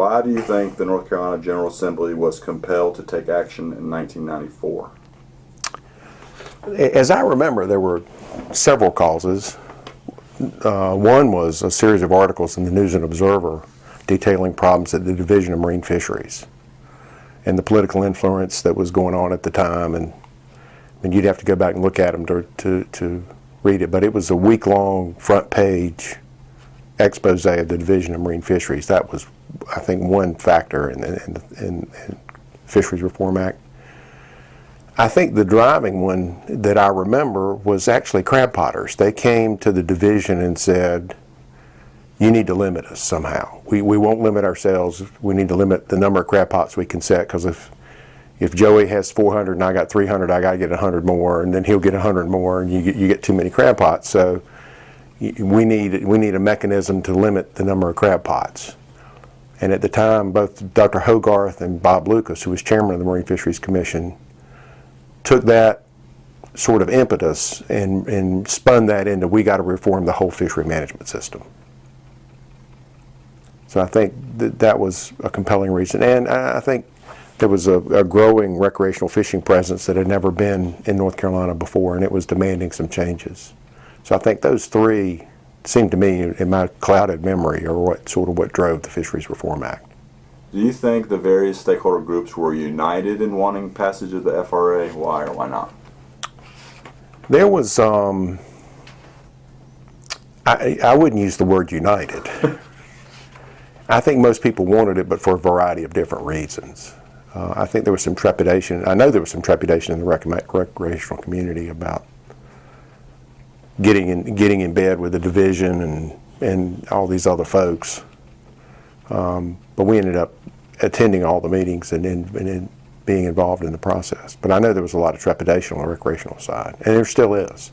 why do you think the North Carolina General Assembly was compelled to take action in 1994? As I remember, there were several causes. One was a series of articles in the News and Observer detailing problems at the Division of Marine Fisheries and the political influence that was going on at the time. And you'd have to go back and look at them to read it. But it was a week-long front page expose of the Division of Marine Fisheries. That was, I think, one factor in the Fisheries Reform Act. I think the driving one that I remember was actually crab potters. They came to the division and said, you need to limit us somehow. We won't limit ourselves. We need to limit the number of crab pots we can set, because if Joey has 400 and I got 300, I got to get 100 more, and then he'll get 100 more, and you get too many crab pots. So we need a mechanism to limit the number of crab pots. And at the time, both Dr. Hogarth and Bob Lucas, who was chairman of the Marine Fisheries Commission, took that sort of impetus and spun that into, we got to reform the whole fishery management system. So I think that was a compelling reason. And I think there was a growing recreational fishing presence that had never been in North Carolina before, and it was demanding some changes. So I think those three seem to me, in my clouded memory, are what drove the Fisheries Reform Act. Do you think the various stakeholder groups were united in wanting passage of the FRA? Why or why not? There was, I wouldn't use the word united. I think most people wanted it, but for a variety of different reasons. I think there was some trepidation. I know there was some trepidation in the recreational community about getting in bed with the division and all these other folks. But we ended up attending all the meetings and being involved in the process. But I know there was a lot of trepidation on the recreational side, and there still is.